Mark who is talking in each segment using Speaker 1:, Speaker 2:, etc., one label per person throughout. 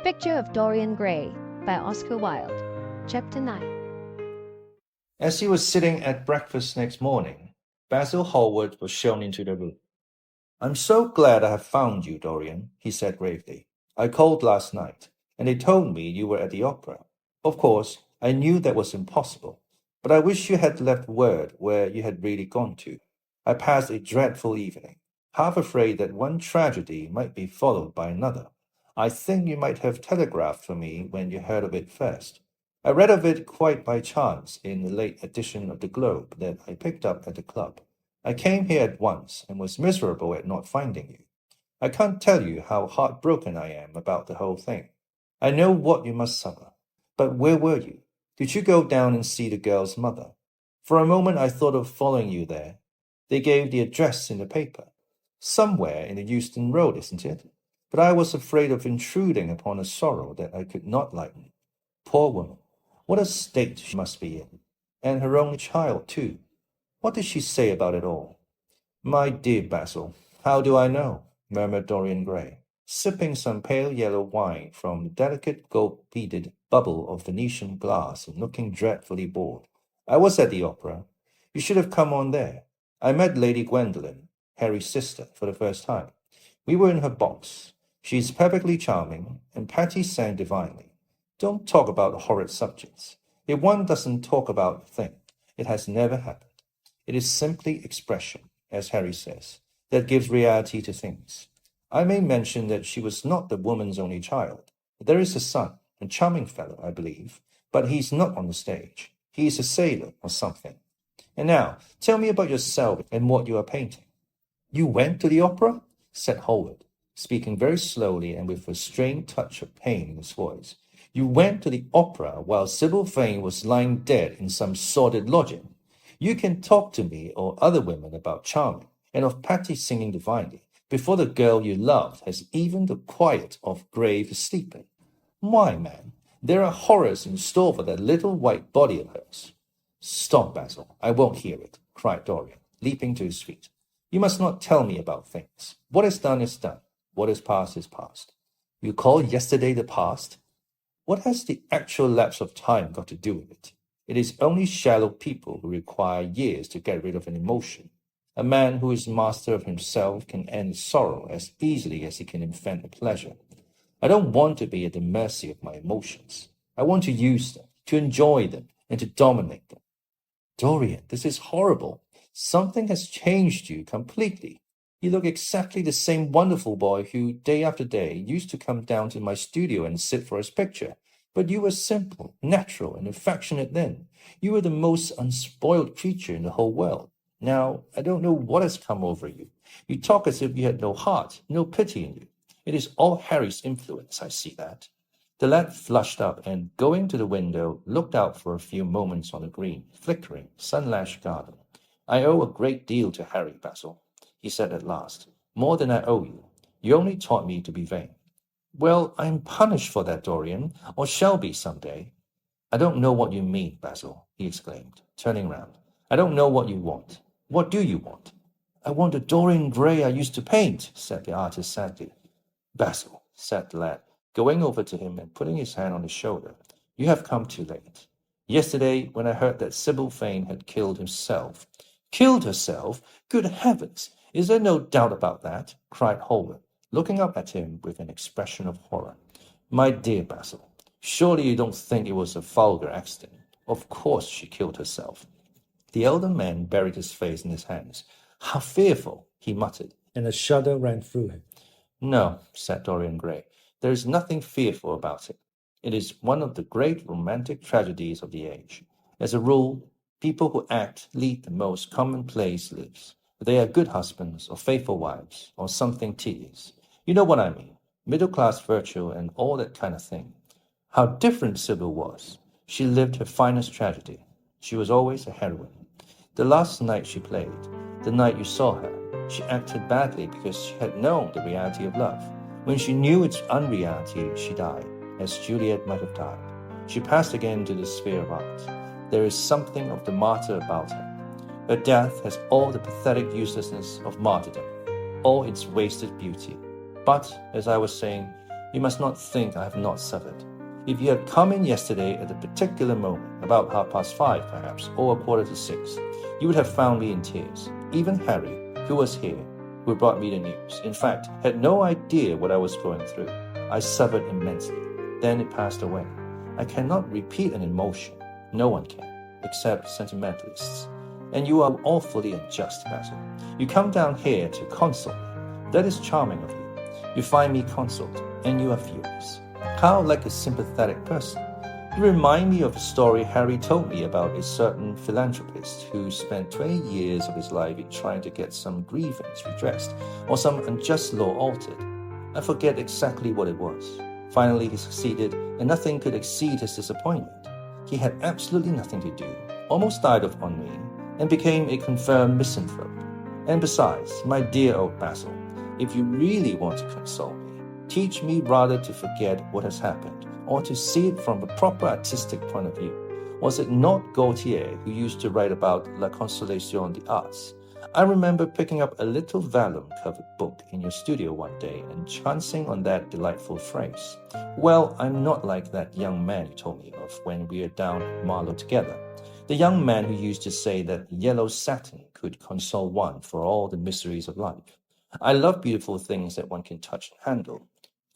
Speaker 1: Picture of Dorian Gray by Oscar Wilde, Chapter 9.
Speaker 2: As he was sitting at breakfast next morning, Basil Hallward was shown into the room. "I'm so glad I have found you, Dorian," he said gravely. "I called last night, and they told me you were at the opera. Of course, I knew that was impossible, but I wish you had left word where you had really gone to. I passed a dreadful evening, half afraid that one tragedy might be followed by another. I think you might have telegraphed for me when you heard of it first. I read of it quite by chance in the late edition of the Globe that I picked up at the club. I came here at once and was miserable at not finding you. I can't tell you how heartbroken I am about the whole thing. I know what you must suffer. But where were you? Did you go down and see the girl's mother? For a moment I thought of following you there. They gave the address in the paper. Somewhere in the Euston Road, isn't it? But I was afraid of intruding upon a sorrow that I could not lighten. Poor woman, what a state she must be in. And her only child, too. What did she say about it all?" "My dear Basil, how do I know?" murmured Dorian Gray, sipping some pale yellow wine from the delicate gold-beaded bubble of Venetian glass and looking dreadfully bored. "I was at the opera. You should have come on there. I met Lady Gwendolen, Harry's sister, for the first time. We were in her box. She is perfectly charming, and Patty sang divinely. Don't talk about horrid subjects. If one doesn't talk about the thing, it has never happened. It is simply expression, as Harry says, that gives reality to things. I may mention that she was not the woman's only child. There is a son, a charming fellow, I believe, but he is not on the stage. He is a sailor or something. And now, tell me about yourself and what you are painting." "You went to the opera?" said Hallward, speaking very slowly and with a strained touch of pain in his voice. "You went to the opera while Sybil Vane was lying dead in some sordid lodging? You can talk to me or other women about charming, and of Patty singing divinely, before the girl you loved has even the quiet of grave sleeping. Why, man, there are horrors in store for that little white body of hers." "Stop, Basil, I won't hear it," cried Dorian, leaping to his feet. "You must not tell me about things. What is done is done. What is past is past." "You call yesterday the past?" "What has the actual lapse of time got to do with it? It is only shallow people who require years to get rid of an emotion. A man who is master of himself can end sorrow as easily as he can invent a pleasure. I don't want to be at the mercy of my emotions. I want to use them, to enjoy them, and to dominate them." "Dorian, this is horrible. Something has changed you completely. You look exactly the same wonderful boy who, day after day, used to come down to my studio and sit for his picture. But you were simple, natural, and affectionate then. You were the most unspoiled creature in the whole world. Now, I don't know what has come over you. You talk as if you had no heart, no pity in you. It is all Harry's influence, I see that." The lad flushed up and, going to the window, looked out for a few moments on the green, flickering, sun-lashed garden. "I owe a great deal to Harry, Basil," he said at last. "More than I owe you. You only taught me to be vain." "Well, I am punished for that, Dorian, or shall be some day." "I don't know what you mean, Basil," he exclaimed, turning round. "I don't know what you want. What do you want?" "I want the Dorian Gray I used to paint," said the artist sadly. "Basil," said the lad, going over to him and putting his hand on his shoulder, "you have come too late. Yesterday, when I heard that Sybil Vane had killed herself—" "Killed herself? Good heavens! Is there no doubt about that?" cried Hallward, looking up at him with an expression of horror. "My dear Basil, surely you don't think it was a vulgar accident? Of course she killed herself." The elder man buried his face in his hands. "How fearful!" he muttered, and a shudder ran through him. "No," said Dorian Gray, "there is nothing fearful about it. It is one of the great romantic tragedies of the age. As a rule, people who act lead the most commonplace lives. They are good husbands or faithful wives or something tedious. You know what I mean, middle-class virtue and all that kind of thing. How different Sybil was. She lived her finest tragedy. She was always a heroine. The last night she played, the night you saw her, she acted badly because she had known the reality of love. When she knew its unreality, she died, as Juliet might have died. She passed again to the sphere of art. There is something of the martyr about her. Her death has all the pathetic uselessness of martyrdom, all its wasted beauty. But, as I was saying, You must not think I have not suffered. If you had come in yesterday at a particular moment, about 5:30 perhaps, or 5:45, you would have found me in tears. Even Harry, who was here, who brought me the news, in fact, had no idea what I was going through. I suffered immensely. Then it passed away. I cannot repeat an emotion. No one can, except sentimentalists. And you are awfully unjust, Basil. You come down here to console me. That is charming of you. You find me consoled, and you are furious. How like a sympathetic person. You remind me of a story Harry told me about a certain philanthropist who spent 20 years of his life in trying to get some grievance redressed or some unjust law altered. I forget exactly what it was. Finally, he succeeded, and nothing could exceed his disappointment. He had absolutely nothing to do, almost died of ennui, and became a confirmed misanthrope. And besides, my dear old Basil, if you really want to console me, teach me rather to forget what has happened, or to see it from a proper artistic point of view. Was it not Gautier who used to write about La Consolation des Arts? I remember picking up a little vellum-covered book in your studio one day and chancing on that delightful phrase. Well, I'm not like that young man you told me of when we were down at Marlow together. The young man who used to say that yellow satin could console one for all the miseries of life. I love beautiful things that one can touch and handle.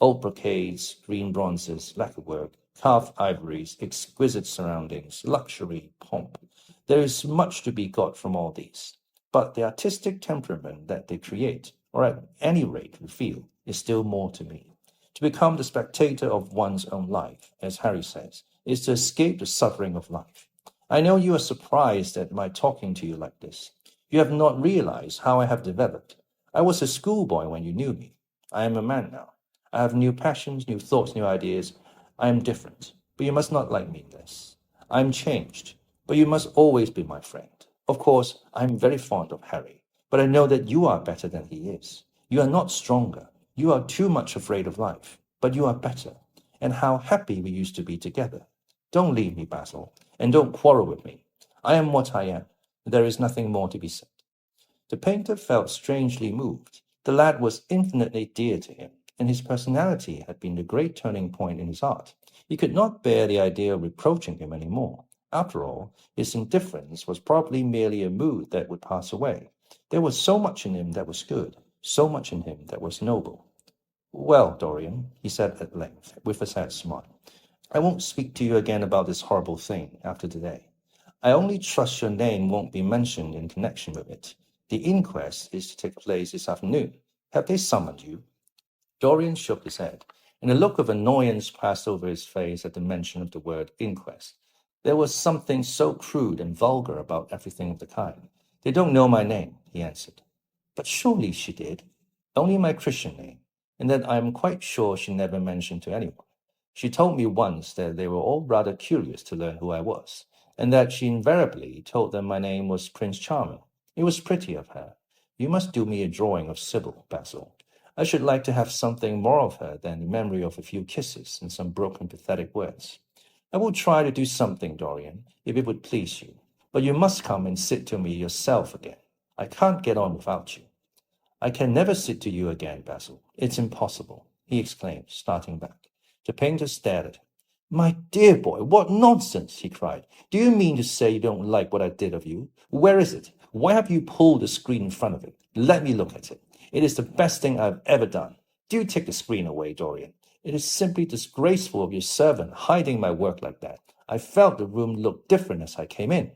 Speaker 2: Old brocades, green bronzes, lacquerwork, carved ivories, exquisite surroundings, luxury, pomp. There is much to be got from all these. But the artistic temperament that they create, or at any rate reveal, is still more to me. To become the spectator of one's own life, as Harry says, is to escape the suffering of life. I know you are surprised at my talking to you like this. You have not realized how I have developed. I was a schoolboy when you knew me. I am a man now. I have new passions, new thoughts, new ideas. I am different, but you must not like me in this. I am changed, but you must always be my friend. Of course, I am very fond of Harry, but I know that you are better than he is. You are not stronger. You are too much afraid of life, but you are better. And how happy we used to be together. Don't leave me, Basil, and don't quarrel with me. I am what I am. There is nothing more to be said. The painter felt strangely moved. The lad was infinitely dear to him, and his personality had been the great turning point in his art. He could not bear the idea of reproaching him any more. After all, his indifference was probably merely a mood that would pass away. There was so much in him that was good, so much in him that was noble. Well, Dorian, he said at length, with a sad smile, I won't speak to you again about this horrible thing after today. I only trust your name won't be mentioned in connection with it. The inquest is to take place this afternoon. Have they summoned you? Dorian shook his head, and a look of annoyance passed over his face at the mention of the word inquest. There was something so crude and vulgar about everything of the kind. They don't know my name, he answered. But surely she did. Only my Christian name, and that I am quite sure she never mentioned to anyone. She told me once that they were all rather curious to learn who I was, and that she invariably told them my name was Prince Charming. It was pretty of her. You must do me a drawing of Sybil, Basil. I should like to have something more of her than the memory of a few kisses and some broken, pathetic words. I will try to do something, Dorian, if it would please you. But you must come and sit to me yourself again. I can't get on without you. I can never sit to you again, Basil. It's impossible, he exclaimed, starting back. The painter stared at him. My dear boy, what nonsense, he cried. Do you mean to say you don't like what I did of you? Where is it? Why have you pulled the screen in front of it? Let me look at it. It is the best thing I've ever done. Do take the screen away, Dorian. It is simply disgraceful of your servant hiding my work like that. I felt the room looked different as I came in.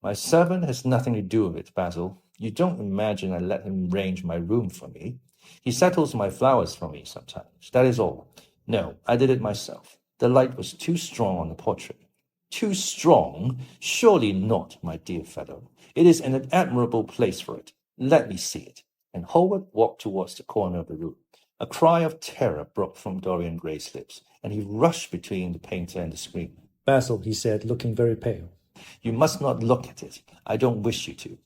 Speaker 2: My servant has nothing to do with it, Basil. You don't imagine I let him arrange my room for me. He settles my flowers for me sometimes. That is all. No, I did it myself. The light was too strong on the portrait. Too strong? Surely not, my dear fellow. It is an admirable place for it. Let me see it. And Howard walked towards the corner of the room. A cry of terror broke from Dorian Gray's lips, and he rushed between the painter and the screen.
Speaker 3: Basil, he said, looking very pale.
Speaker 2: You must not look at it. I don't wish you to.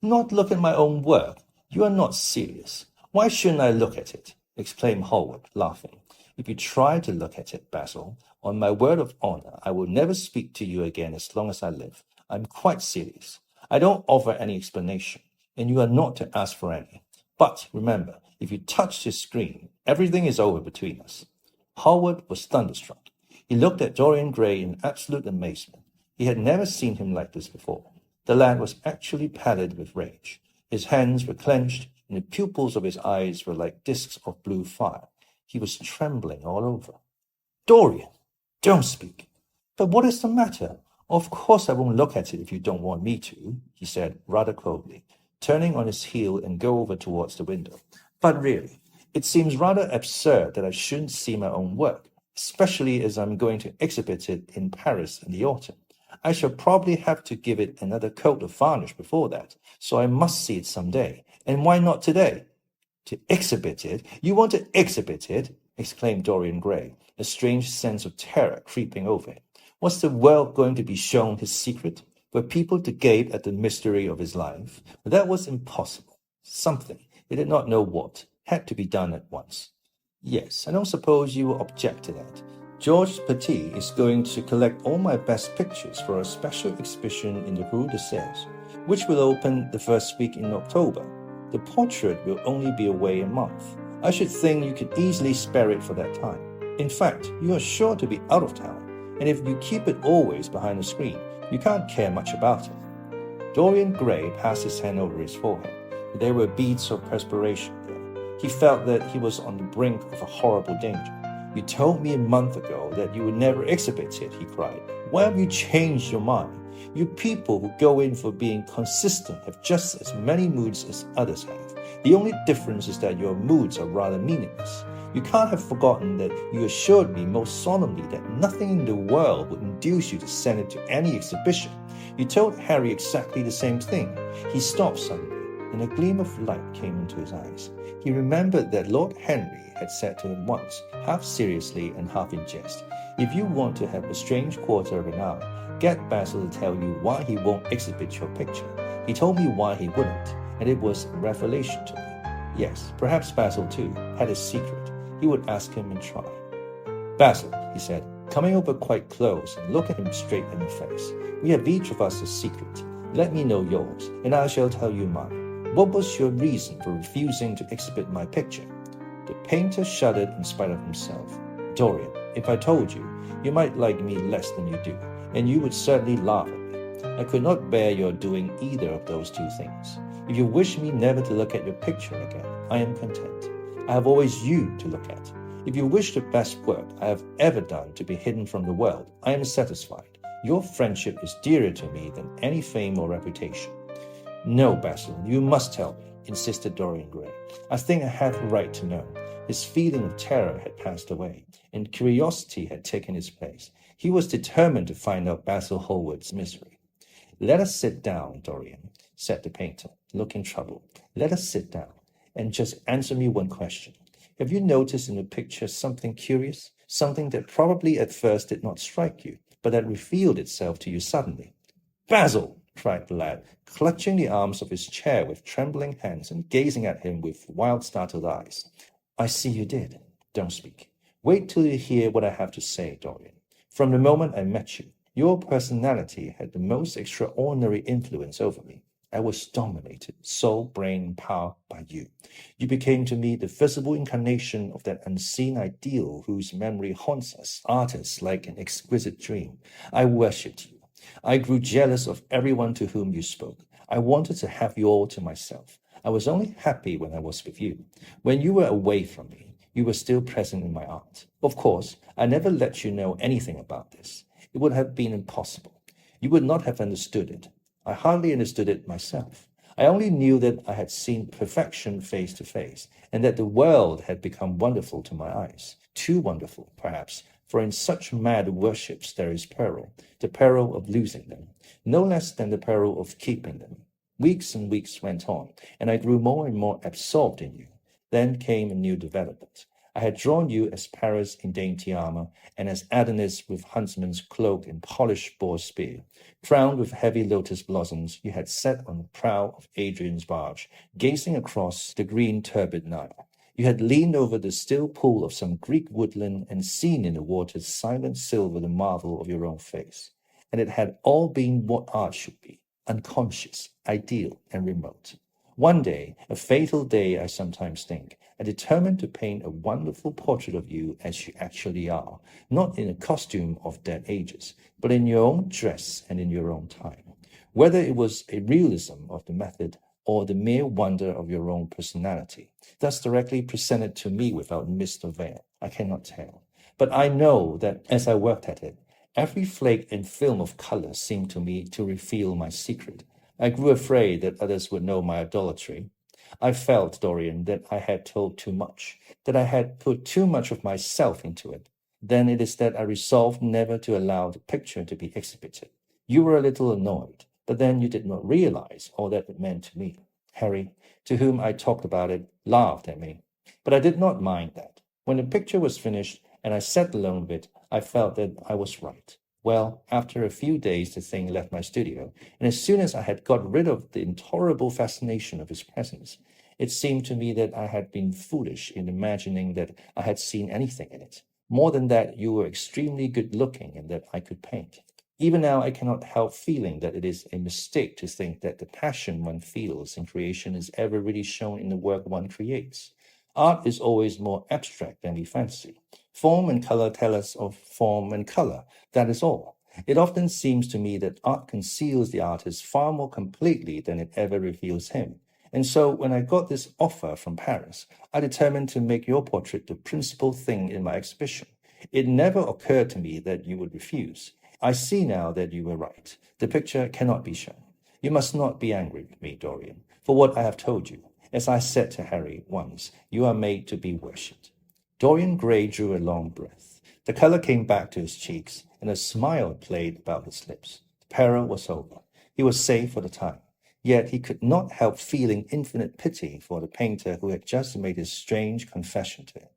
Speaker 2: Not look at my own work? You are not serious. Why shouldn't I look at it? Exclaimed Howard, laughing. If you try to look at it, Basil, on my word of honor, I will never speak to you again as long as I live. I'm quite serious. I don't offer any explanation, and you are not to ask for any. But remember, if you touch this screen, everything is over between us. Hallward was thunderstruck. He looked at Dorian Gray in absolute amazement. He had never seen him like this before. The lad was actually pallid with rage. His hands were clenched, and the pupils of his eyes were like discs of blue fire. He was trembling all over. Dorian, don't speak. But what is the matter? Of course I won't look at it if you don't want me to, he said rather coldly, turning on his heel and go over towards the window. But really, it seems rather absurd that I shouldn't see my own work, especially as I'm going to exhibit it in Paris in the autumn. I shall probably have to give it another coat of varnish before that, so I must see it some day. And why not today? To exhibit it? You want to exhibit it? Exclaimed Dorian Gray, a strange sense of terror creeping over him. Was the world going to be shown his secret? Were people to gape at the mystery of his life? That was impossible. Something, he did not know what, had to be done at once. Yes, I don't suppose you will object to that. Georges Petit is going to collect all my best pictures for a special exhibition in the Rue de Sèvres, which will open the first week in October. The portrait will only be away a month. I should think you could easily spare it for that time. In fact, you are sure to be out of town, and if you keep it always behind the screen, you can't care much about it. Dorian Gray passed his hand over his forehead. There were beads of perspiration there. He felt that he was on the brink of a horrible danger. You told me a month ago that you would never exhibit it, he cried. Why have you changed your mind? You people who go in for being consistent have just as many moods as others have. The only difference is that your moods are rather meaningless. You can't have forgotten that you assured me most solemnly that nothing in the world would induce you to send it to any exhibition. You told Harry exactly the same thing. He stopped suddenly, and a gleam of light came into his eyes. He remembered that Lord Henry had said to him once, half seriously and half in jest, if you want to have a strange quarter of an hour, get Basil to tell you why he won't exhibit your picture. He told me why he wouldn't, and it was a revelation to me. Yes, perhaps Basil, too, had a secret. He would ask him and try. Basil, he said, coming over quite close and look at him straight in the face. We have each of us a secret. Let me know yours, and I shall tell you mine. What was your reason for refusing to exhibit my picture? The painter shuddered in spite of himself. Dorian, if I told you, you might like me less than you do, and you would certainly laugh at me. I could not bear your doing either of those two things. If you wish me never to look at your picture again, I am content. I have always you to look at. If you wish the best work I have ever done to be hidden from the world, I am satisfied. Your friendship is dearer to me than any fame or reputation. No, Basil, you must tell me, insisted Dorian Gray. I think I have a right to know. His feeling of terror had passed away, and curiosity had taken its place. He was determined to find out Basil Hallward's misery. Let us sit down, Dorian, said the painter, looking troubled. Let us sit down, and just answer me one question. Have you noticed in the picture something curious? Something that probably at first did not strike you, but that revealed itself to you suddenly? Basil! Cried the lad, clutching the arms of his chair with trembling hands and gazing at him with wild, startled eyes. I see you did. Don't speak. Wait till you hear what I have to say, Dorian. From the moment I met you, your personality had the most extraordinary influence over me. I was dominated, soul, brain, and power, by you. You became to me the visible incarnation of that unseen ideal whose memory haunts us, artists, like an exquisite dream. I worshipped you. I grew jealous of everyone to whom you spoke. I wanted to have you all to myself. I was only happy when I was with you. When you were away from me, you were still present in my art. Of course, I never let you know anything about this. It would have been impossible. You would not have understood it. I hardly understood it myself. I only knew that I had seen perfection face to face, and that the world had become wonderful to my eyes. Too wonderful, perhaps, for in such mad worships there is peril, the peril of losing them, no less than the peril of keeping them. Weeks and weeks went on, and I grew more and more absorbed in you. Then came a new development. I had drawn you as Paris in dainty armor, and as Adonis with huntsman's cloak and polished boar spear. Crowned with heavy lotus blossoms, you had sat on the prow of Adrian's barge, gazing across the green turbid Nile. You had leaned over the still pool of some Greek woodland and seen in the water's silent silver the marvel of your own face. And it had all been what art should be, unconscious, ideal, and remote. One day, a fatal day I sometimes think, I determined to paint a wonderful portrait of you as you actually are, not in a costume of dead ages, but in your own dress and in your own time. Whether it was a realism of the method or the mere wonder of your own personality, thus directly presented to me without mist or veil, I cannot tell. But I know that as I worked at it, every flake and film of color seemed to me to reveal my secret. I grew afraid that others would know my idolatry. I felt, Dorian, that I had told too much, that I had put too much of myself into it. Then it is that I resolved never to allow the picture to be exhibited. You were a little annoyed, but then you did not realize all that it meant to me. Harry, to whom I talked about it, laughed at me. But I did not mind that. When the picture was finished and I sat alone with it, I felt that I was right. Well, after a few days, the thing left my studio, and as soon as I had got rid of the intolerable fascination of his presence, it seemed to me that I had been foolish in imagining that I had seen anything in it. More than that, you were extremely good-looking and that I could paint. Even now, I cannot help feeling that it is a mistake to think that the passion one feels in creation is ever really shown in the work one creates. Art is always more abstract than we fancy. Form and color tell us of form and color. That is all. It often seems to me that art conceals the artist far more completely than it ever reveals him. And so when I got this offer from Paris, I determined to make your portrait the principal thing in my exhibition. It never occurred to me that you would refuse. I see now that you were right. The picture cannot be shown. You must not be angry with me, Dorian, for what I have told you. As I said to Harry once, you are made to be worshipped. Dorian Gray drew a long breath. The color came back to his cheeks, and a smile played about his lips. The peril was over. He was safe for the time. Yet he could not help feeling infinite pity for the painter who had just made his strange confession to him,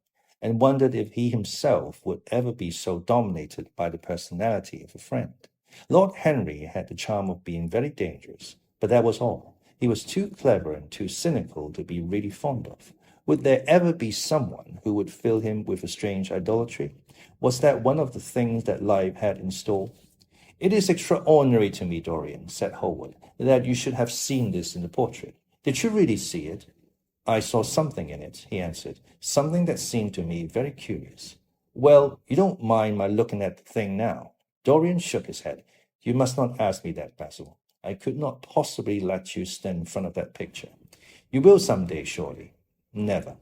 Speaker 2: and wondered if he himself would ever be so dominated by the personality of a friend. Lord Henry had the charm of being very dangerous, but that was all. He was too clever and too cynical to be really fond of. Would there ever be someone who would fill him with a strange idolatry? Was that one of the things that life had in store? It is extraordinary to me, Dorian, said Hallward, that you should have seen this in the portrait. Did you really see it? I saw something in it, he answered, something that seemed to me very curious. Well, you don't mind my looking at the thing now? Dorian shook his head. You must not ask me that, Basil. I could not possibly let you stand in front of that picture. You will some day, surely. Never.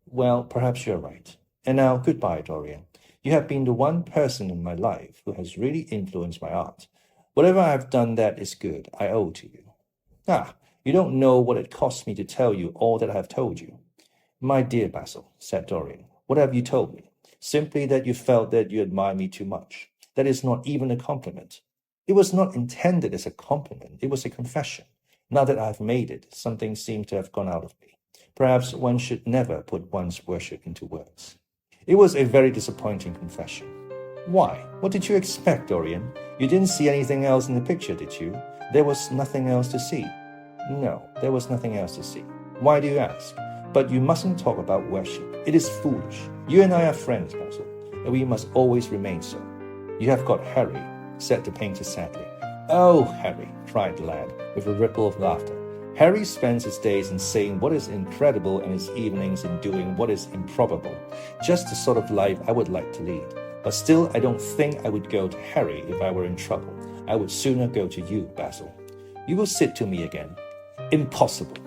Speaker 2: Well, perhaps you're right. And now, goodbye, Dorian. You have been the one person in my life who has really influenced my art. Whatever I have done that is good, I owe to you. Ah, you don't know what it cost me to tell you all that I have told you. My dear Basil, said Dorian, what have you told me? Simply that you felt that you admire me too much. That is not even a compliment. It was not intended as a compliment. It was a confession. Now that I have made it, something seems to have gone out of me. Perhaps one should never put one's worship into words. It was a very disappointing confession. Why? What did you expect, Dorian? You didn't see anything else in the picture, did you? There was nothing else to see. No, there was nothing else to see. Why do you ask? But you mustn't talk about worship. It is foolish. You and I are friends, Basil, and we must always remain so. You have got Harry, said the painter sadly. Oh, Harry, cried the lad, with a ripple of laughter. Harry spends his days in saying what is incredible and his evenings in doing what is improbable. Just the sort of life I would like to lead. But still, I don't think I would go to Harry if I were in trouble. I would sooner go to you, Basil. You will sit to me again. Impossible.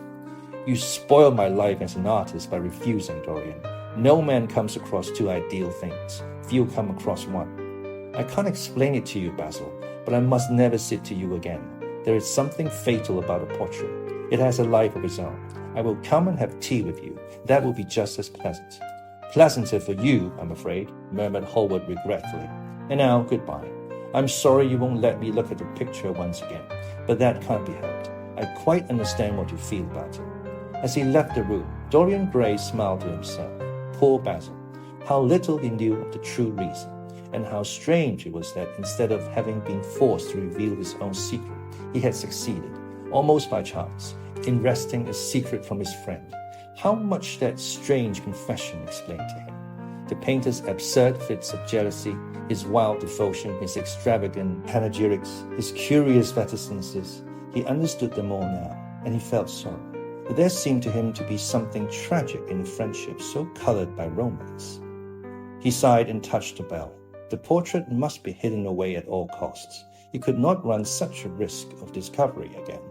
Speaker 2: You spoil my life as an artist by refusing, Dorian. No man comes across two ideal things. Few come across one. I can't explain it to you, Basil, but I must never sit to you again. There is something fatal about a portrait. It has a life of its own. I will come and have tea with you. That will be just as pleasant. Pleasanter for you, I'm afraid, murmured Hallward regretfully. And now, goodbye. I'm sorry you won't let me look at the picture once again, but that can't be helped. I quite understand what you feel about it. As he left the room, Dorian Gray smiled to himself. Poor Basil. How little he knew of the true reason, and how strange it was that instead of having been forced to reveal his own secret, he had succeeded, almost by chance, in wresting a secret from his friend. How much that strange confession explained to him. The painter's absurd fits of jealousy, his wild devotion, his extravagant panegyrics, his curious reticences. He understood them all now, and he felt sorry. There seemed to him to be something tragic in friendship so colored by romance. He sighed and touched the bell. The portrait must be hidden away at all costs. He could not run such a risk of discovery again.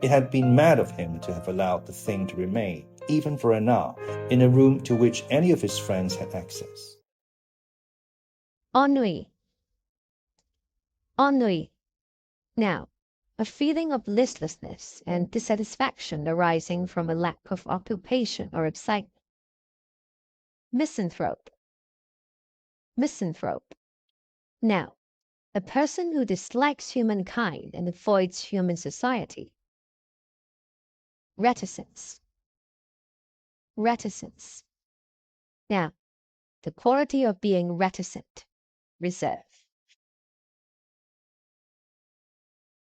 Speaker 2: It had been mad of him to have allowed the thing to remain, even for an hour, in a room to which any of his friends had access.
Speaker 1: Ennui. Ennui. Now, a feeling of listlessness and dissatisfaction arising from a lack of occupation or excitement. Misanthrope. Misanthrope. Now, a person who dislikes humankind and avoids human society. Reticence. Reticence. Now, the quality of being reticent, reserved.